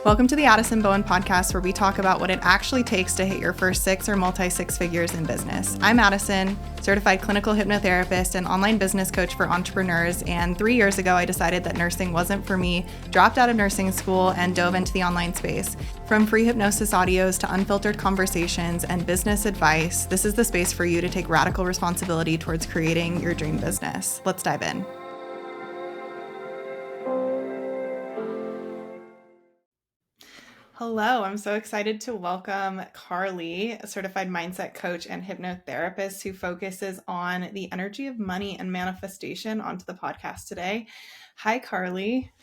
Welcome to the Addison podcast, where we talk about what it actually takes to hit your first six or multi-six figures in business. I'm Addison, certified clinical hypnotherapist and online business coach for entrepreneurs. And 3 years ago, I decided that nursing wasn't for me, dropped out of nursing school, and dove into the online space. From free hypnosis audios to unfiltered conversations and business advice, this is the space for you to take radical responsibility towards creating your dream business. Let's dive in. Hello, I'm so excited to welcome Carley, a certified mindset coach and hypnotherapist who focuses on the energy of money and manifestation onto the podcast today. Hi, Carley.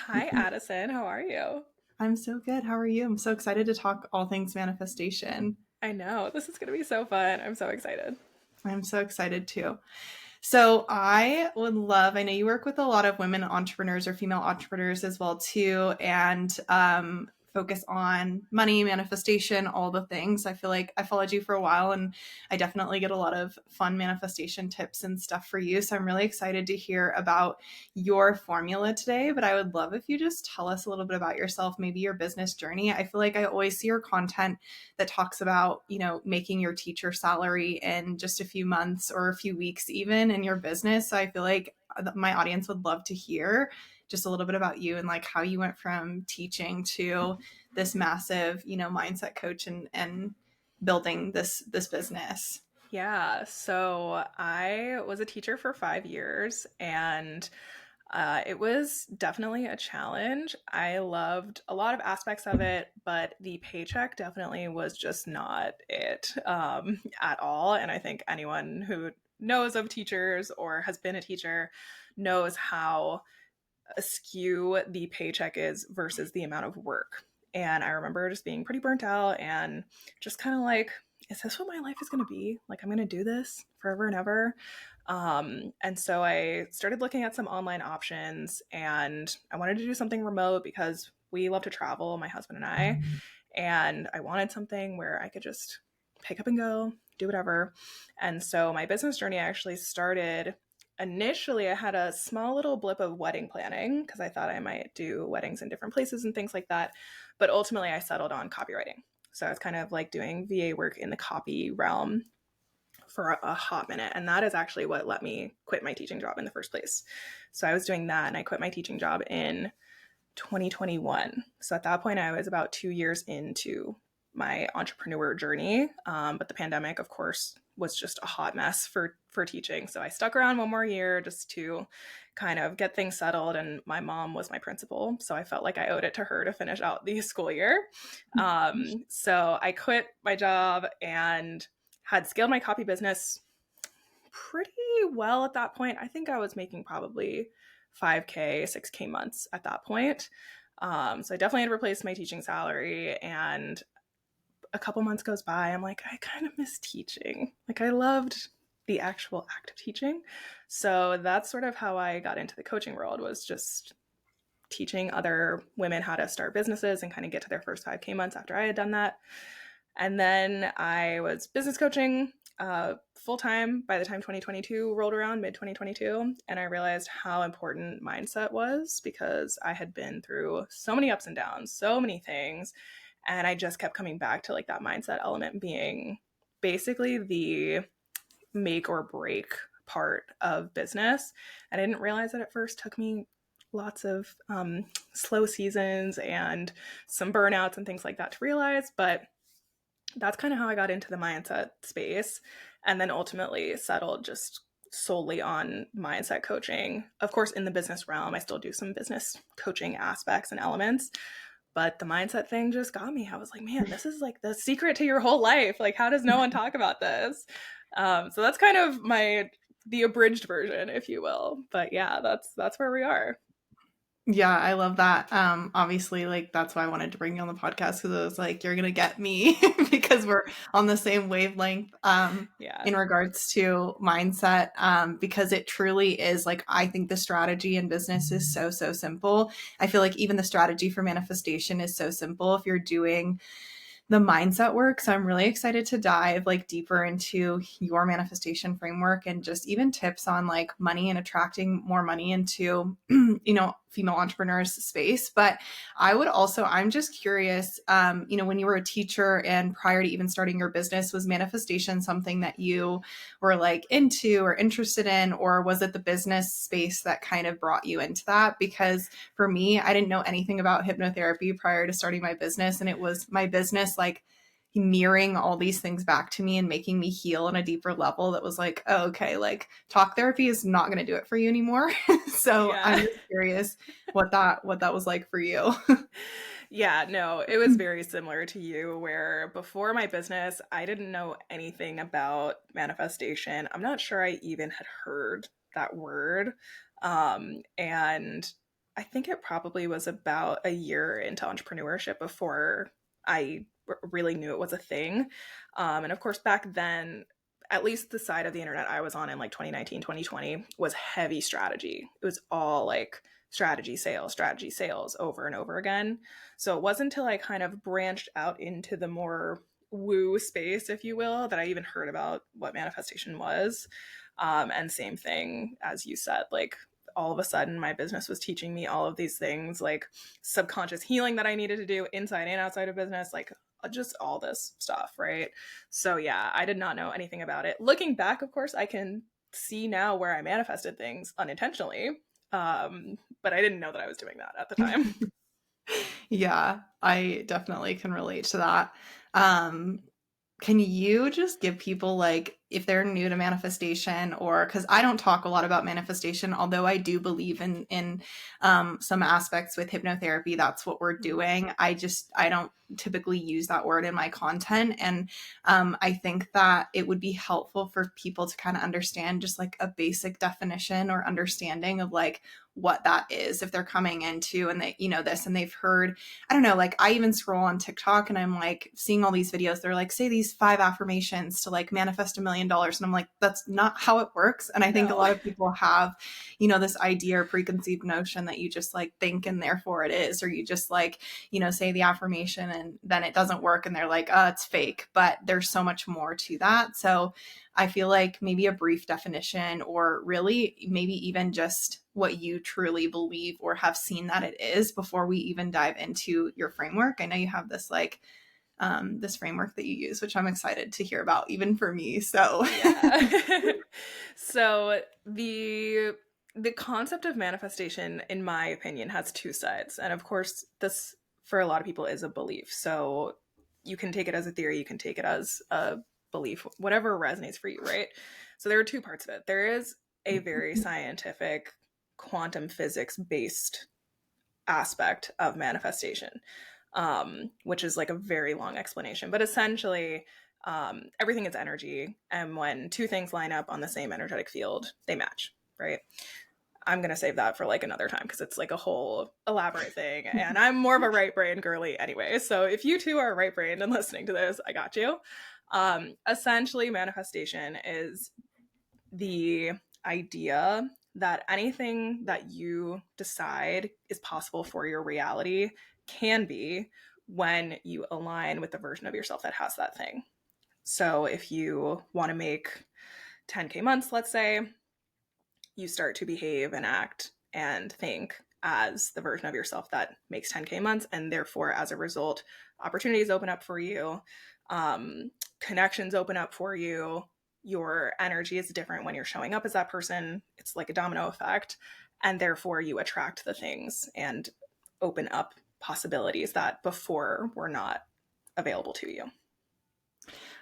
Hi, Addison. How are you? I'm so good. How are you? I'm so excited to talk all things manifestation. I know. This is going to be so fun. I'm so excited. I'm so excited too. So I know you work with a lot of women entrepreneurs or female entrepreneurs as well too, and focus on money, manifestation, all the things. I feel like I followed you for a while and I definitely get a lot of fun manifestation tips and stuff for you. So I'm really excited to hear about your formula today, but I would love if you just tell us a little bit about yourself, maybe your business journey. I feel like I always see your content that talks about, making your teacher salary in just a few months or a few weeks even in your business. So I feel like my audience would love to hear just a little bit about you and like how you went from teaching to this massive, mindset coach and building this business. Yeah. So I was a teacher for 5 years and it was definitely a challenge. I loved a lot of aspects of it, but the paycheck definitely was just not it at all. And I think anyone who knows of teachers or has been a teacher knows how askew the paycheck is versus the amount of work. And I remember just being pretty burnt out and just kind of like, is this what my life is going to be? Like, I'm going to do this forever and ever. And so I started looking at some online options and I wanted to do something remote because we love to travel, my husband and I. And I wanted something where I could just pick up and go, do whatever. And so my business journey actually started. Initially, I had a small little blip of wedding planning because I thought I might do weddings in different places and things like that. But ultimately, I settled on copywriting. So I was kind of like doing VA work in the copy realm for a hot minute. And that is actually what let me quit my teaching job in the first place. So I was doing that and I quit my teaching job in 2021. So at that point, I was about 2 years into my entrepreneur journey. But the pandemic, of course, was just a hot mess for teaching. So I stuck around one more year just to kind of get things settled. And my mom was my principal. So I felt like I owed it to her to finish out the school year. So I quit my job and had scaled my copy business pretty well at that point. I think I was making probably 5K, 6K months at that point. So I definitely had replaced my teaching salary, and a couple months goes by. I'm like, I kind of miss teaching. Like, I loved the actual act of teaching. So that's sort of how I got into the coaching world, was just teaching other women how to start businesses and kind of get to their first 5K months after I had done that. And then I was business coaching full-time by the time 2022 rolled around, mid-2022. And I realized how important mindset was because I had been through so many ups and downs, so many things. And I just kept coming back to like that mindset element being basically the make or break part of business. And I didn't realize that at first. It took me lots of slow seasons and some burnouts and things like that to realize. But that's kind of how I got into the mindset space, and then ultimately settled just solely on mindset coaching. Of course, in the business realm, I still do some business coaching aspects and elements, but the mindset thing just got me. I was like, man, this is like the secret to your whole life. Like, how does no one talk about this? So that's kind of the abridged version, if you will. But yeah, that's where we are. Yeah, I love that. Obviously, like that's why I wanted to bring you on the podcast, because I was like, you're gonna get me because we're on the same wavelength in regards to mindset. Because it truly is like, I think the strategy in business is so simple. I feel like even the strategy for manifestation is so simple if you're doing the mindset work. So I'm really excited to dive like deeper into your manifestation framework and just even tips on like money and attracting more money into, female entrepreneurs space. But I'm just curious, when you were a teacher and prior to even starting your business, was manifestation something that you were like into or interested in, or was it the business space that kind of brought you into that? Because for me, I didn't know anything about hypnotherapy prior to starting my business. And it was my business like mirroring all these things back to me and making me heal on a deeper level that was like, oh, okay, like talk therapy is not going to do it for you anymore. So Yeah. I'm just curious what that was like for you. Yeah, no, it was very similar to you, where before my business, I didn't know anything about manifestation. I'm not sure I even had heard that word. And I think it probably was about a year into entrepreneurship before I really knew it was a thing. And of course, back then, at least the side of the internet I was on in like 2019, 2020 was heavy strategy. It was all like strategy sales over and over again. So it wasn't until I kind of branched out into the more woo space, if you will, that I even heard about what manifestation was. And same thing as you said, like all of a sudden my business was teaching me all of these things, like subconscious healing that I needed to do inside and outside of business, like just all this stuff, right? So yeah, I did not know anything about it. Looking back, of course, I can see now where I manifested things unintentionally. But I didn't know that I was doing that at the time. Yeah, I definitely can relate to that. Um, can you just give people, like, if they're new to manifestation, or because I don't talk a lot about manifestation, although I do believe in some aspects with hypnotherapy, that's what we're doing. I don't typically use that word in my content, and I think that it would be helpful for people to kind of understand just like a basic definition or understanding of like what that is if they're coming into and they this and they've heard, I don't know, like I even scroll on TikTok and I'm like seeing all these videos. They're like, say these 5 affirmations to like manifest $1,000,000. And I'm like, that's not how it works. And I think a No. lot of people have, this idea or preconceived notion that you just like think and therefore it is, or you just like, say the affirmation and then it doesn't work. And they're like, oh, it's fake. But there's so much more to that. So I feel like maybe a brief definition, or really maybe even just what you truly believe or have seen that it is before we even dive into your framework. I know you have this like this framework that you use, which I'm excited to hear about, even for me. So Yeah. So the concept of manifestation, in my opinion, has two sides. And of course, this for a lot of people is a belief. So you can take it as a theory, you can take it as a belief, whatever resonates for you, right? So there are two parts of it. There is a very scientific quantum physics based aspect of manifestation, which is like a very long explanation. But essentially, everything is energy. And when two things line up on the same energetic field, they match, right? I'm going to save that for like another time because it's like a whole elaborate thing. And I'm more of a right brain girly anyway. So if you two are right brained and listening to this, I got you. Essentially, manifestation is the idea that anything that you decide is possible for your reality can be when you align with the version of yourself that has that thing. So if you want to make 10K months, let's say, you start to behave and act and think as the version of yourself that makes 10K months. And therefore, as a result, opportunities open up for you, connections open up for you. Your energy is different when you're showing up as that person. It's like a domino effect. And therefore, you attract the things and open up possibilities that before were not available to you.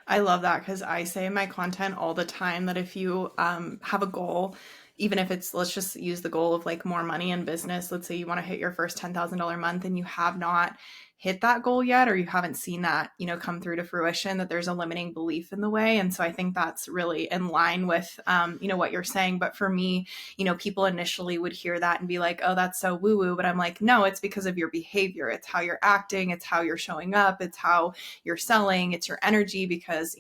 I love that, because I say in my content all the time that if you have a goal, even if it's, let's just use the goal of like more money in business. Let's say you want to hit your first $10,000 month and you have not hit that goal yet, or you haven't seen that, come through to fruition, that there's a limiting belief in the way. And so I think that's really in line with, what you're saying. But for me, people initially would hear that and be like, oh, that's so woo woo. But I'm like, no, it's because of your behavior. It's how you're acting. It's how you're showing up. It's how you're selling. It's your energy, because,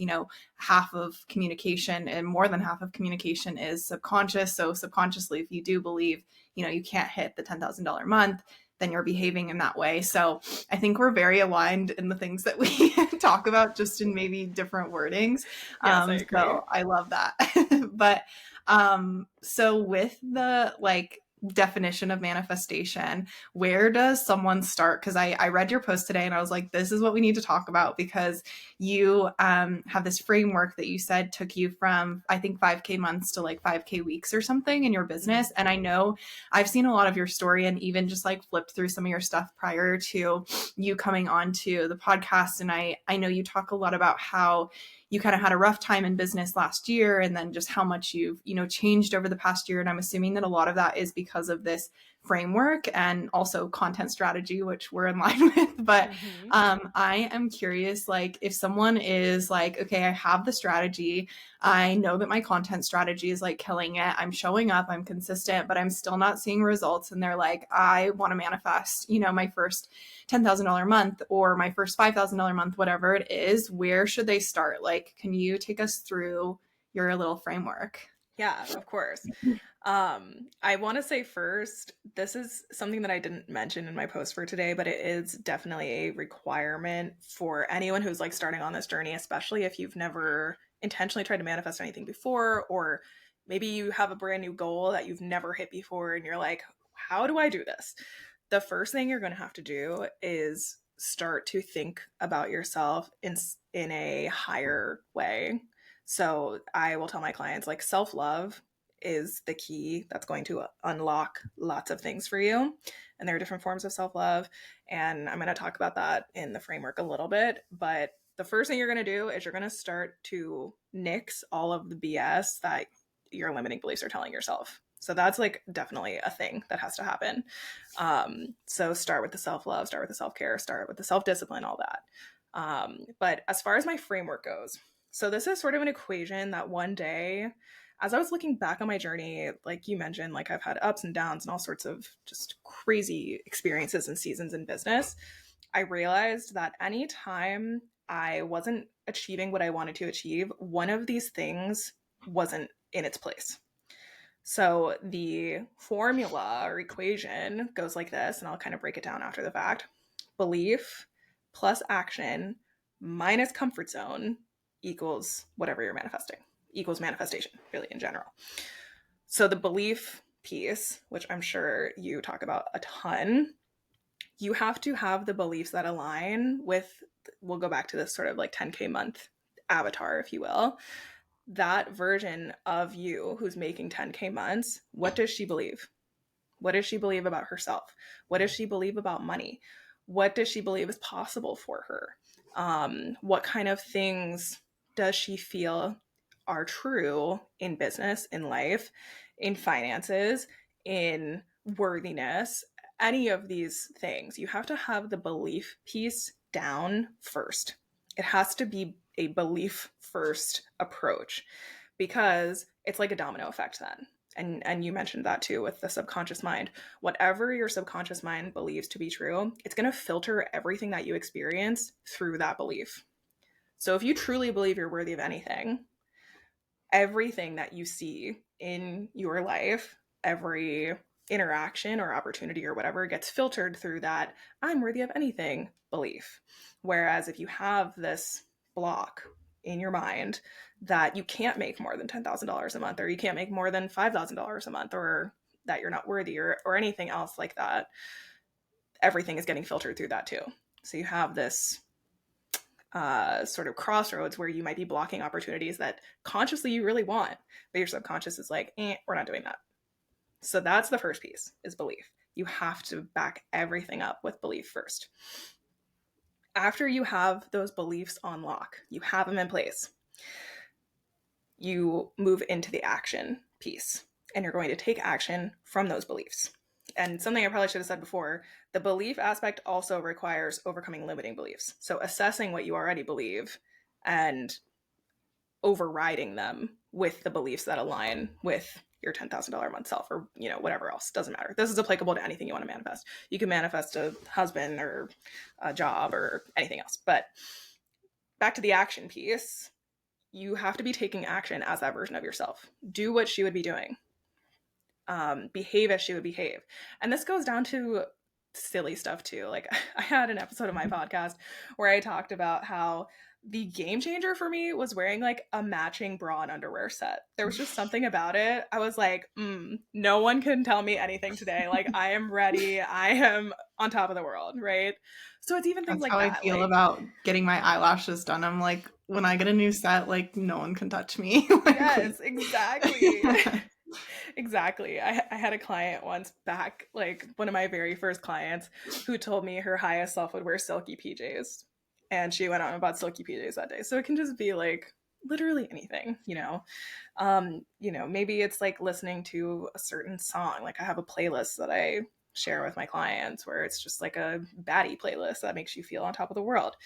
half of communication and more than half of communication is subconscious. So subconsciously, if you do believe, you can't hit the $10,000 month, then you're behaving in that way. So I think we're very aligned in the things that we talk about, just in maybe different wordings. Yes, I agree. So I love that. But so with the like definition of manifestation, where does someone start? Because I read your post today and I was like, this is what we need to talk about, because you have this framework that you said took you from, I think, 5K months to like 5K weeks or something in your business. And I know I've seen a lot of your story and even just like flipped through some of your stuff prior to you coming on to the podcast. And I know you talk a lot about how you kind of had a rough time in business last year, and then just how much you've, changed over the past year. And I'm assuming that a lot of that is because of this framework and also content strategy, which we're in line with. But I am curious, like, if someone is like, okay, I have the strategy, I know that my content strategy is like killing it, I'm showing up, I'm consistent, but I'm still not seeing results, and they're like, I want to manifest, my first $10,000 month or my first $5,000 month, whatever it is, where should they start? Like, can you take us through your little framework? Yeah, of course. I want to say first, this is something that I didn't mention in my post for today, but it is definitely a requirement for anyone who's like starting on this journey, especially if you've never intentionally tried to manifest anything before, or maybe you have a brand new goal that you've never hit before and you're like, how do I do this? The first thing you're going to have to do is start to think about yourself in a higher way. So I will tell my clients, like, self-love is the key that's going to unlock lots of things for you. And there are different forms of self-love. And I'm going to talk about that in the framework a little bit. But the first thing you're going to do is you're going to start to nix all of the BS that your limiting beliefs are telling yourself. So that's like definitely a thing that has to happen. So start with the self-love, start with the self-care, start with the self-discipline, all that. But as far as my framework goes, so this is sort of an equation that one day, as I was looking back on my journey, like you mentioned, like I've had ups and downs and all sorts of just crazy experiences and seasons in business. I realized that anytime I wasn't achieving what I wanted to achieve, one of these things wasn't in its place. So the formula or equation goes like this, and I'll kind of break it down after the fact. Belief plus action minus comfort zone equals whatever you're manifesting, equals manifestation, really, in general. So the belief piece, which I'm sure you talk about a ton, you have to have the beliefs that align with, we'll go back to this sort of like 10K month avatar, if you will. That version of you who's making 10K months, what does she believe? What does she believe about herself? What does she believe about money? What does she believe is possible for her? What kind of things does she feel are true in business, in life, in finances, in worthiness? Any of these things, you have to have the belief piece down first. It has to be a belief first approach, because it's like a domino effect then. And you mentioned that too with the subconscious mind. Whatever your subconscious mind believes to be true, it's going to filter everything that you experience through that belief. So if you truly believe you're worthy of anything, everything that you see in your life, every interaction or opportunity or whatever, gets filtered through that I'm worthy of anything belief. Whereas if you have this block in your mind that you can't make more than $10,000 a month, or you can't make more than $5,000 a month, or that you're not worthy, or anything else like that, everything is getting filtered through that too. So you have this sort of crossroads where you might be blocking opportunities that consciously you really want, but your subconscious is like, we're not doing that. So that's the first piece, is belief. You have to back everything up with belief first. After you have those beliefs on lock, you have them in place, you move into the action piece, and you're going to take action from those beliefs. And something I probably should have said before, the belief aspect also requires overcoming limiting beliefs. So assessing what you already believe and overriding them with the beliefs that align with your $10,000 a month self, or whatever else, doesn't matter. This is applicable to anything you want to manifest. You can manifest a husband or a job or anything else. But back to the action piece, you have to be taking action as that version of yourself. Do what she would be doing. Behave as she would behave. And this goes down to silly stuff too. Like I had an episode of my podcast where I talked about how the game changer for me was wearing like a matching bra and underwear set. There was just something about it. I was like, no one can tell me anything today. Like I am ready. I am on top of the world, right? So it's even things That's like how I that. feel Like, about getting my eyelashes done. I'm like, when I get a new set, like no one can touch me. Like, yes, exactly. Exactly. I had a client once back, like one of my very first clients, who told me her highest self would wear silky PJs. And she went out and bought silky PJs that day. So it can just be like literally anything, you know. Maybe it's like listening to a certain song. Like I have a playlist that I share with my clients where it's just like a baddie playlist that makes you feel on top of the world.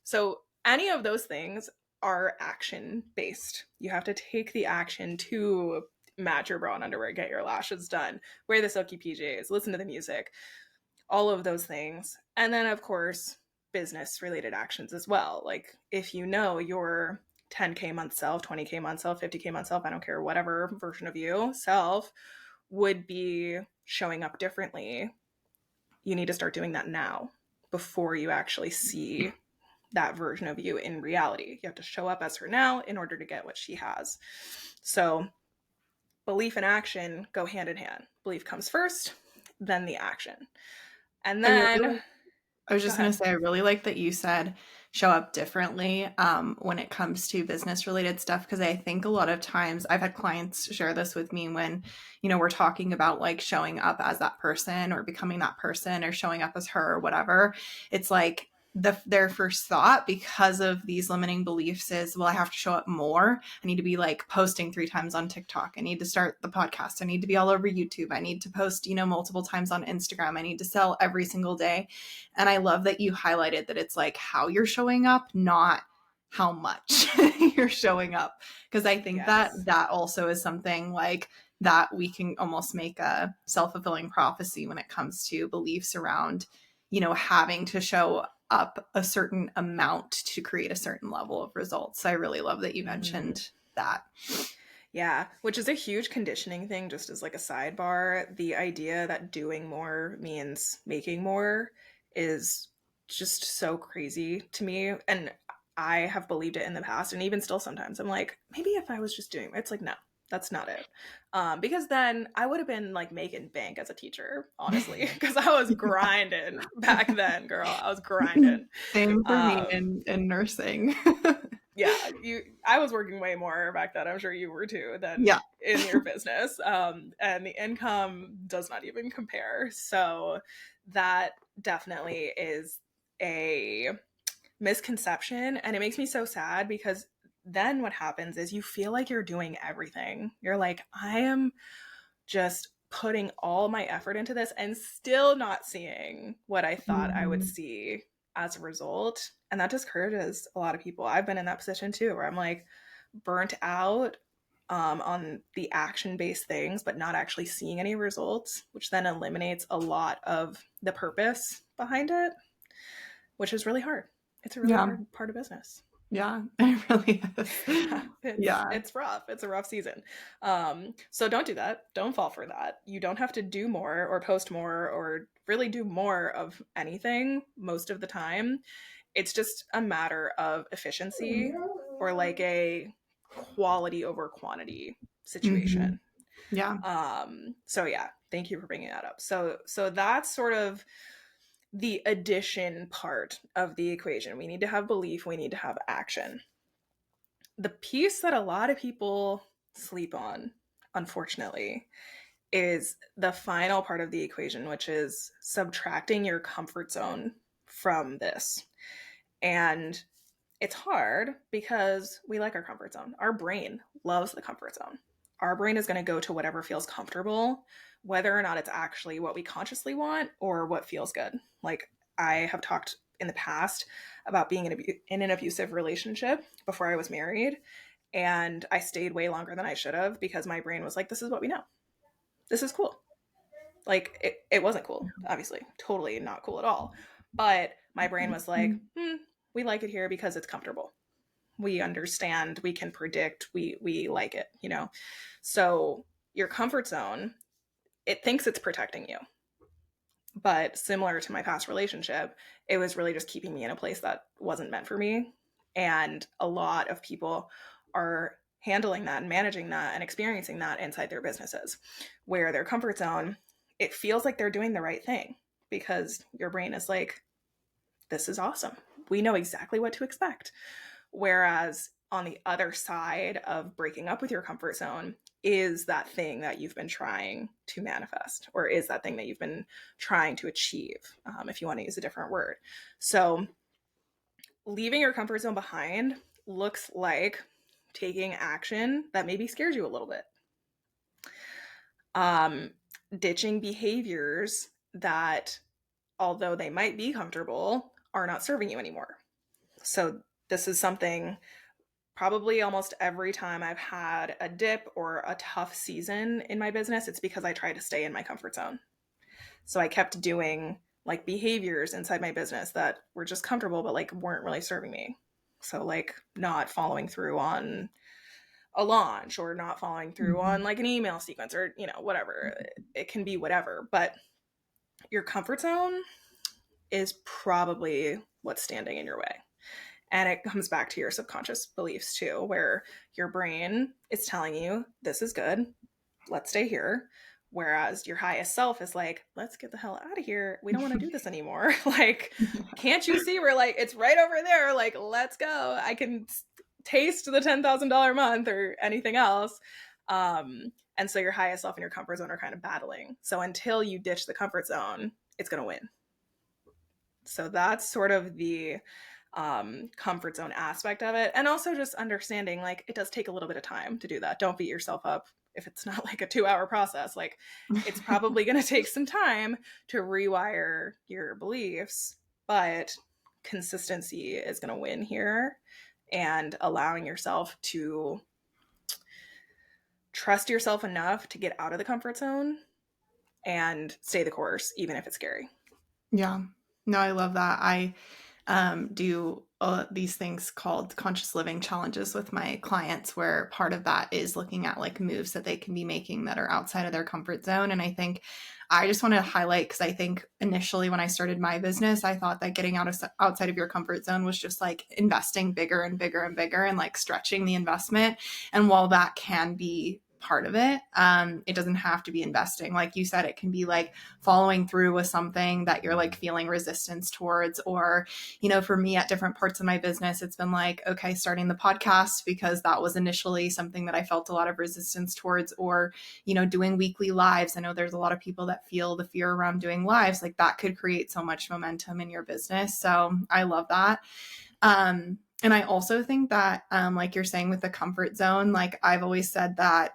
So any of those things are action based. You have to take the action to match your bra and underwear, get your lashes done, wear the silky PJs, listen to the music, all of those things. And then, of course, business related actions as well. Like if you know your 10K month self, 20K month self, 50K month self, I don't care, whatever version of you self would be showing up differently, you need to start doing that now before you actually see that version of you in reality. You have to show up as her now in order to get what she has. So belief and action go hand in hand. Belief comes first, then the action. And I really then, like I was go just going ahead. to say, I really like that you said show up differently when it comes to business related stuff. Because I think a lot of times I've had clients share this with me when, we're talking about like showing up as that person or becoming that person or showing up as her or whatever. It's like their first thought, because of these limiting beliefs, is, well, I have to show up more. I need to be like posting 3 times on TikTok. I need to start the podcast. I need to be all over YouTube. I need to post, multiple times on Instagram. I need to sell every single day. And I love that you highlighted that it's like how you're showing up, not how much you're showing up. Because I think Yes. that also is something like that we can almost make a self-fulfilling prophecy when it comes to beliefs around, having to show up a certain amount to create a certain level of results. So I really love that you Mm-hmm. mentioned that. Yeah, which is a huge conditioning thing, just as like a sidebar. The idea that doing more means making more is just so crazy to me. And I have believed it in the past. And even still, sometimes I'm like, maybe if I was just doing it's like, no, that's not it. Because then I would have been like making bank as a teacher, honestly, because I was grinding back then, girl. I was grinding. Same for me Um, in nursing. yeah, I was working way more back then, I'm sure you were too, than Yeah. in your business, and the income does not even compare. So that definitely is a misconception, and it makes me so sad, because then what happens is you feel like you're doing everything. You're like, I am just putting all my effort into this and still not seeing what I thought I would Mhm. see as a result. And that discourages a lot of people. I've been in that position too, where I'm like burnt out on the action based things, but not actually seeing any results, which then eliminates a lot of the purpose behind it, which is really hard. It's a really Yeah. hard part of business. Yeah, it really is. Yeah, it's Yeah. it's rough. It's a rough season. So don't do that. Don't fall for that. You don't have to do more or post more or really do more of anything most of the time. It's just a matter of efficiency, or like a quality over quantity Hmm. situation. Yeah. So yeah, thank you for bringing that up. So that's sort of the addition part of the equation. We need to have belief, we need to have action. The piece that a lot of people sleep on, unfortunately, is the final part of the equation, which is subtracting your comfort zone from this. And it's hard because we like our comfort zone. Our brain loves the comfort zone. Our brain is going to go to whatever feels comfortable, whether or not it's actually what we consciously want or what feels good. Like I have talked in the past about being in an abusive relationship before I was married. And I stayed way longer than I should have, because my brain was like, this is what we know. This is cool. Like it wasn't cool, obviously. Totally not cool at all. But my brain was like, we like it here because it's comfortable. We understand, we can predict, we like it, you know. So your comfort zone, it thinks it's protecting you, But similar to my past relationship, it was really just keeping me in a place that wasn't meant for me. And a lot of people are handling that and managing that and experiencing that inside their businesses, where their comfort zone, it feels like they're doing the right thing because your brain is like, this is awesome. We know exactly what to expect. Whereas on the other side of breaking up with your comfort zone is that thing that you've been trying to manifest, or is that thing that you've been trying to achieve, if you want to use a different word. So leaving your comfort zone behind looks like taking action that maybe scares you a little bit. Ditching behaviors that, although they might be comfortable, are not serving you anymore. So this is something probably almost every time I've had a dip or a tough season in my business, it's because I tried to stay in my comfort zone. So I kept doing like behaviors inside my business that were just comfortable, but like weren't really serving me. So like not following through on a launch, or not following through on like an email sequence, or, whatever. It can be whatever, but your comfort zone is probably what's standing in your way. And it comes back to your subconscious beliefs too, where your brain is telling you, this is good, let's stay here. Whereas your highest self is like, let's get the hell out of here. We don't want to do this anymore. Like, can't you see? We're like, it's right over there. Like, let's go. I can taste the $10,000 a month or anything else. And so your highest self and your comfort zone are kind of battling. So until you ditch the comfort zone, it's going to win. So that's sort of the comfort zone aspect of it. And also just understanding, like, it does take a little bit of time to do that. Don't beat yourself up if it's not like a 2-hour process. Like, it's probably going to take some time to rewire your beliefs, but consistency is going to win here, and allowing yourself to trust yourself enough to get out of the comfort zone and stay the course, even if it's scary. Yeah. No, I love that. I do these things called conscious living challenges with my clients, where part of that is looking at like moves that they can be making that are outside of their comfort zone. And I think I just want to highlight, because I think initially when I started my business, I thought that getting outside of your comfort zone was just like investing bigger and bigger and bigger and like stretching the investment. And while that can be part of it, it doesn't have to be investing. Like you said, it can be like following through with something that you're like feeling resistance towards. Or, for me at different parts of my business, it's been like, okay, starting the podcast, because that was initially something that I felt a lot of resistance towards. Or, doing weekly lives. I know there's a lot of people that feel the fear around doing lives. Like that could create so much momentum in your business. So I love that. And I also think that, like you're saying with the comfort zone, like I've always said that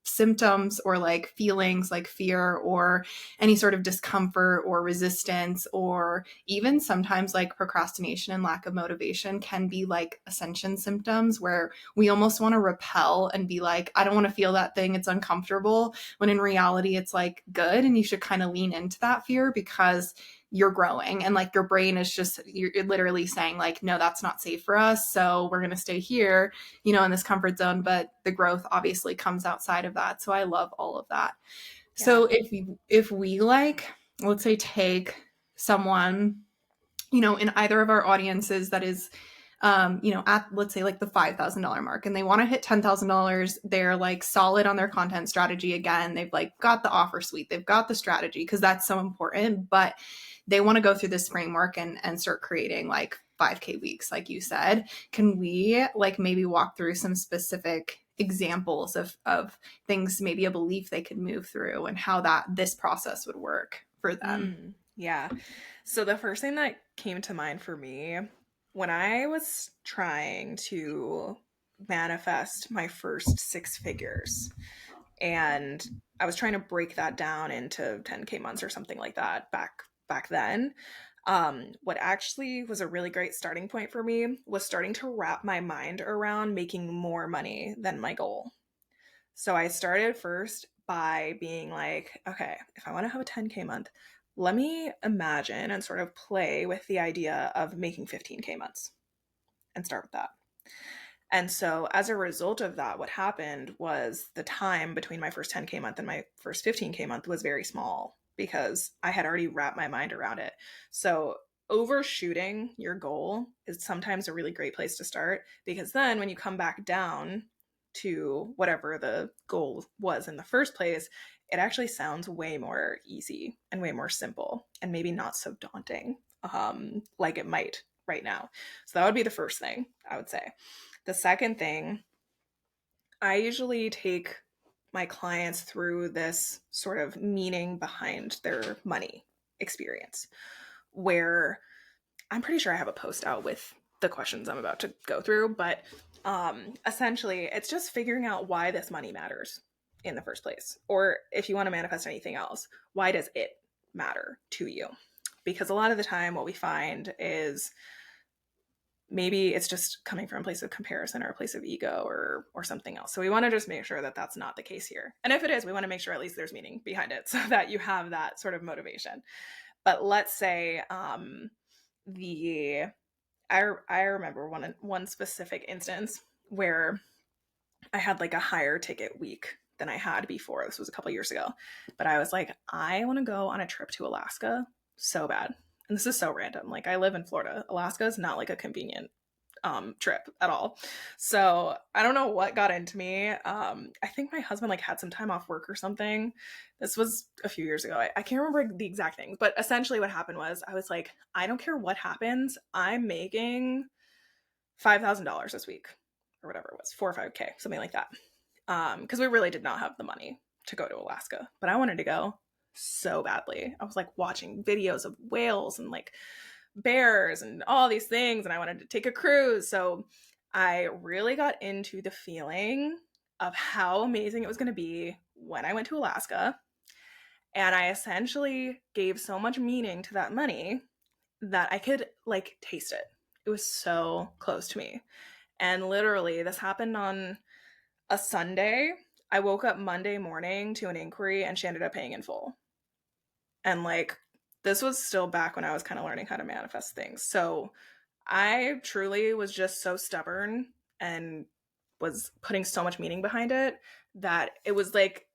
symptoms or like feelings like fear or any sort of discomfort or resistance, or even sometimes like procrastination and lack of motivation, can be like ascension symptoms, where we almost want to repel and be like, I don't want to feel that thing, it's uncomfortable, when in reality it's like good, and you should kind of lean into that fear because you're growing, and like your brain is just, you're literally saying like, no, that's not safe for us, so we're going to stay here, in this comfort zone. But the growth obviously comes outside of that. So I love all of that. Yeah. So if we like, let's say, take someone, in either of our audiences that is at, let's say, like the $5,000 mark, and they want to hit $10,000. They're like solid on their content strategy. Again, they've like got the offer suite, they've got the strategy, because that's so important, but they want to go through this framework and start creating like 5K weeks, like you said. Can we like maybe walk through some specific examples of things, maybe a belief they could move through, and how this process would work for them? Yeah. So the first thing that came to mind for me when I was trying to manifest my first 6 figures, and I was trying to break that down into 10K months or something like that back then, what actually was a really great starting point for me was starting to wrap my mind around making more money than my goal. So I started first by being like, okay, if I want to have a 10K month, let me imagine and sort of play with the idea of making 15K months and start with that. And so as a result of that, what happened was the time between my first 10K month and my first 15K month was very small. because I had already wrapped my mind around it. So overshooting your goal is sometimes a really great place to start, because then when you come back down to whatever the goal was in the first place, it actually sounds way more easy and way more simple and maybe not so daunting, like it might right now. So that would be the first thing I would say. The second thing, I usually take my clients through this sort of meaning behind their money experience, where I'm pretty sure I have a post out with the questions I'm about to go through, but essentially it's just figuring out why this money matters in the first place. Or if you want to manifest anything else, why does it matter to you? Because a lot of the time what we find is maybe it's just coming from a place of comparison or a place of ego or something else. So we want to just make sure that that's not the case here. And if it is, we want to make sure at least there's meaning behind it so that you have that sort of motivation. But let's say I remember one specific instance where I had like a higher ticket week than I had before. This was a couple years ago. But I was like, I want to go on a trip to Alaska so bad. And this is so random. Like, I live in Florida. Alaska is not like a convenient trip at all. So I don't know what got into me. I think my husband like had some time off work or something. This was a few years ago. I can't remember the exact things, but essentially what happened was I was like, I don't care what happens. I'm making $5,000 this week or whatever it was, 4 or 5K, something like that. Because we really did not have the money to go to Alaska, but I wanted to go so badly. I was like watching videos of whales and like bears and all these things, and I wanted to take a cruise. So I really got into the feeling of how amazing it was going to be when I went to Alaska. And I essentially gave so much meaning to that money that I could like taste it. It was so close to me. And literally, this happened on a Sunday. I woke up Monday morning to an inquiry and she ended up paying in full. And like, this was still back when I was kind of learning how to manifest things. So I truly was just so stubborn and was putting so much meaning behind it that it was like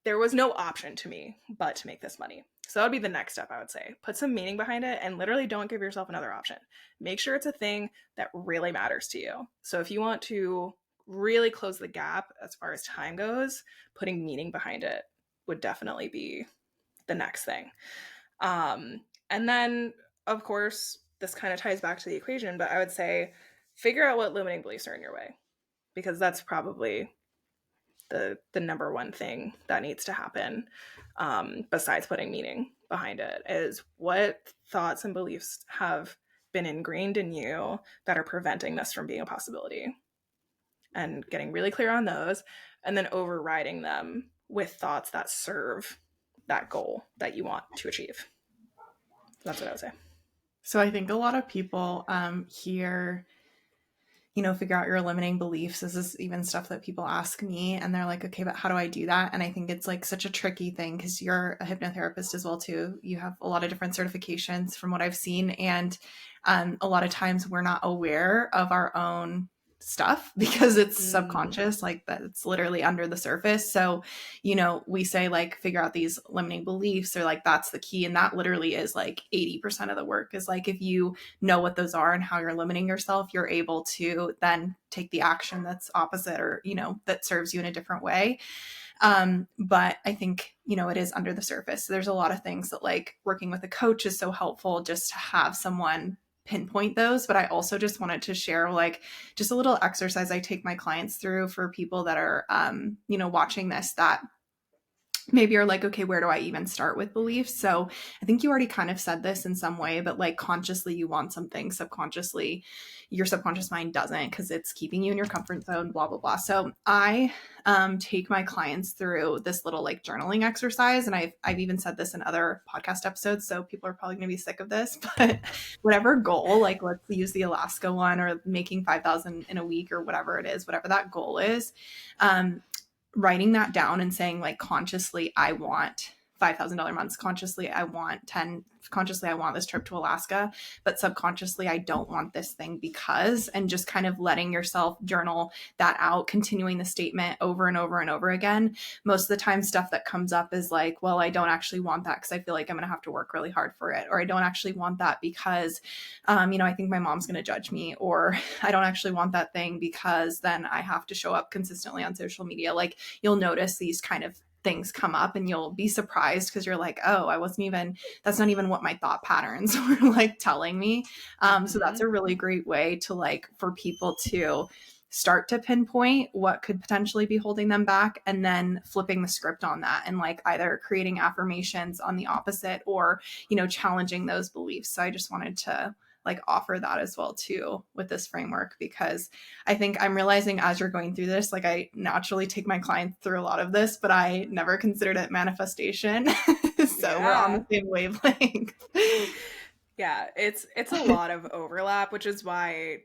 there was no option to me but to make this money. So that would be the next step, I would say. Put some meaning behind it and literally don't give yourself another option. Make sure it's a thing that really matters to you. So if you want to really close the gap as far as time goes, putting meaning behind it would definitely be the next thing. And then, of course, this kind of ties back to the equation, but I would say figure out what limiting beliefs are in your way, because that's probably the number one thing that needs to happen, besides putting meaning behind it, is what thoughts and beliefs have been ingrained in you that are preventing this from being a possibility, and getting really clear on those, and then overriding them with thoughts that serve that goal that you want to achieve. That's what I would say. So I think a lot of people here, figure out your limiting beliefs. This is even stuff that people ask me and they're like, okay, but how do I do that? And I think it's like such a tricky thing because you're a hypnotherapist as well too. You have a lot of different certifications from what I've seen. And a lot of times we're not aware of our own stuff because it's subconscious, like that it's literally under the surface. So, we say like figure out these limiting beliefs, or like that's the key. And that literally is like 80% of the work is like if you know what those are and how you're limiting yourself, you're able to then take the action that's opposite, or that serves you in a different way. But I think, it is under the surface. So there's a lot of things that like working with a coach is so helpful just to have someone pinpoint those. But I also just wanted to share like just a little exercise I take my clients through for people that are, watching this, that maybe are like, okay, where do I even start with beliefs? So I think you already kind of said this in some way, but like consciously you want something, subconsciously your subconscious mind doesn't, because it's keeping you in your comfort zone, blah, blah, blah. So I take my clients through this little like journaling exercise. And I've even said this in other podcast episodes, so people are probably going to be sick of this, but whatever goal, like let's use the Alaska one or making 5,000 in a week or whatever it is, whatever that goal is, writing that down and saying like consciously, I want $5,000 months. Consciously, I want 10. Consciously, I want this trip to Alaska, but subconsciously, I don't want this thing because, and just kind of letting yourself journal that out, continuing the statement over and over and over again. Most of the time, stuff that comes up is like, well, I don't actually want that because I feel like I'm going to have to work really hard for it. Or I don't actually want that because, I think my mom's going to judge me. Or I don't actually want that thing because then I have to show up consistently on social media. Like, you'll notice these kind of things come up and you'll be surprised because you're like, oh, that's not even what my thought patterns were like telling me. So that's a really great way to like for people to start to pinpoint what could potentially be holding them back, and then flipping the script on that and like either creating affirmations on the opposite or, challenging those beliefs. So I just wanted to like offer that as well too with this framework, because I think I'm realizing as you're going through this, like I naturally take my clients through a lot of this, but I never considered it manifestation. So we're on the same wavelength. Yeah, it's a lot of overlap, which is why,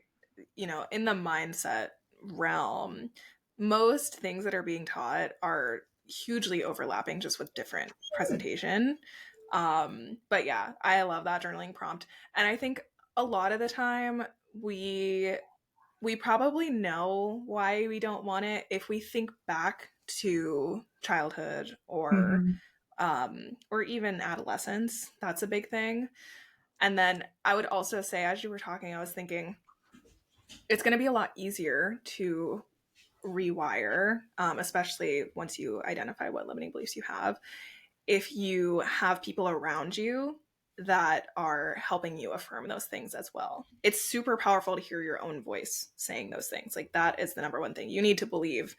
in the mindset realm, most things that are being taught are hugely overlapping, just with different presentation. But yeah, I love that journaling prompt. And I think a lot of the time we probably know why we don't want it if we think back to childhood or even adolescence. That's a big thing. And then I would also say, as you were talking, I was thinking it's going to be a lot easier to rewire, especially once you identify what limiting beliefs you have, if you have people around you that are helping you affirm those things as well. It's super powerful to hear your own voice saying those things. Like, that is the number one thing. You need to believe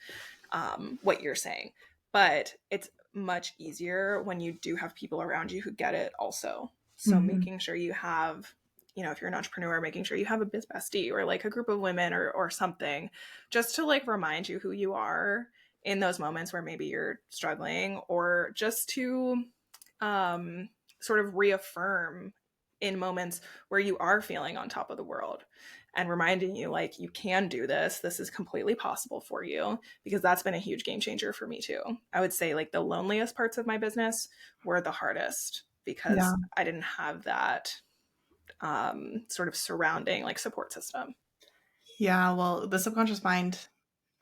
what you're saying. But it's much easier when you do have people around you who get it also. So making sure you have, if you're an entrepreneur, making sure you have a biz bestie or like a group of women or something, just to like remind you who you are in those moments where maybe you're struggling, or just to sort of reaffirm in moments where you are feeling on top of the world, and reminding you like, you can do this. This is completely possible for you, because that's been a huge game changer for me too. I would say like the loneliest parts of my business were the hardest, because I didn't have that sort of surrounding like support system. Yeah, well, the subconscious mind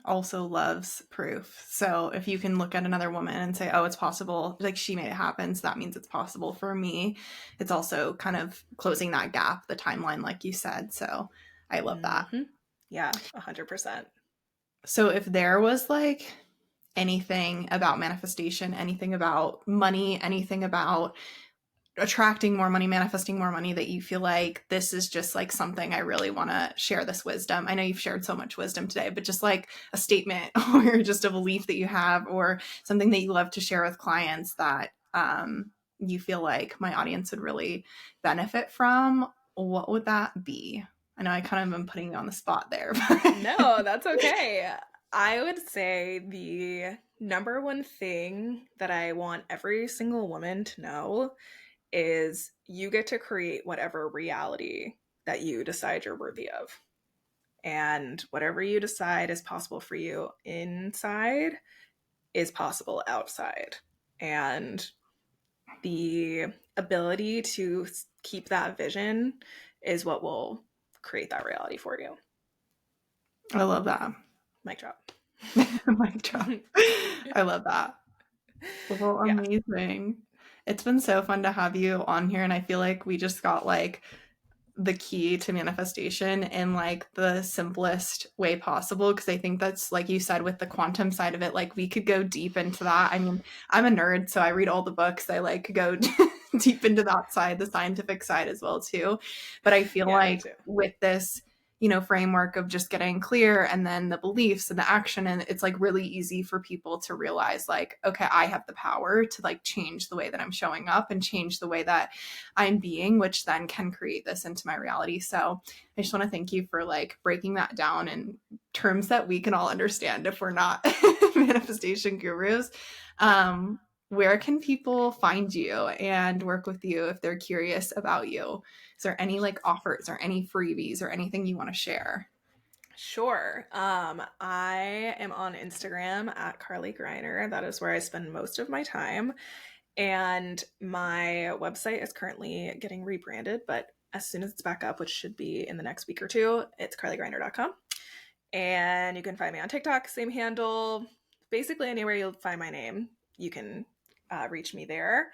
also loves proof. So if you can look at another woman and say, oh, it's possible, like she made it happen, so that means it's possible for me. It's also kind of closing that gap, the timeline, like you said. So I love that. Yeah, 100%. So if there was like anything about manifestation, anything about money, anything about attracting more money, manifesting more money, that you feel like this is just like something I really want to share this wisdom. I know you've shared so much wisdom today, but just like a statement or just a belief that you have, or something that you love to share with clients that you feel like my audience would really benefit from, what would that be? I know I kind of been putting you on the spot there. No, that's okay. I would say the number one thing that I want every single woman to know is you get to create whatever reality that you decide you're worthy of. And whatever you decide is possible for you inside is possible outside. And the ability to keep that vision is what will create that reality for you. I love that. Mic drop. Mic drop. I love that. Well, amazing. It's been so fun to have you on here, and I feel like we just got like the key to manifestation in like the simplest way possible, because I think that's, like you said, with the quantum side of it, like we could go deep into that. I mean, I'm a nerd, so I read all the books. I like go deep into that side, the scientific side as well too. But I feel like with this framework of just getting clear, and then the beliefs and the action, and it's like really easy for people to realize like, okay, I have the power to like change the way that I'm showing up and change the way that I'm being, which then can create this into my reality. So I just want to thank you for like breaking that down in terms that we can all understand if we're not manifestation gurus. Where can people find you and work with you if they're curious about you? Is there any like offers or any freebies or anything you want to share? Sure. I am on Instagram at Carley Greiner. That is where I spend most of my time. And my website is currently getting rebranded, but as soon as it's back up, which should be in the next week or two, it's carleygreiner.com. And you can find me on TikTok, same handle. Basically, anywhere you'll find my name, you can reach me there.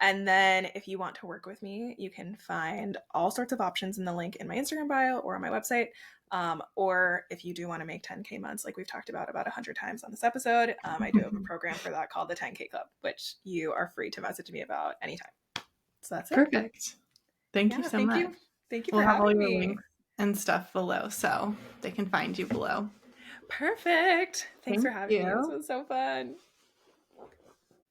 And then if you want to work with me, you can find all sorts of options in the link in my Instagram bio or on my website. Or if you do want to make 10K months, like we've talked about 100 times on this episode, I do have a program for that called the 10K Club, which you are free to message me about anytime. So that's it. Perfect. Thank you so much. Thank you We'll for have all having your me. links and stuff below so they can find you below. Perfect. Thanks for having me. you. This was so fun.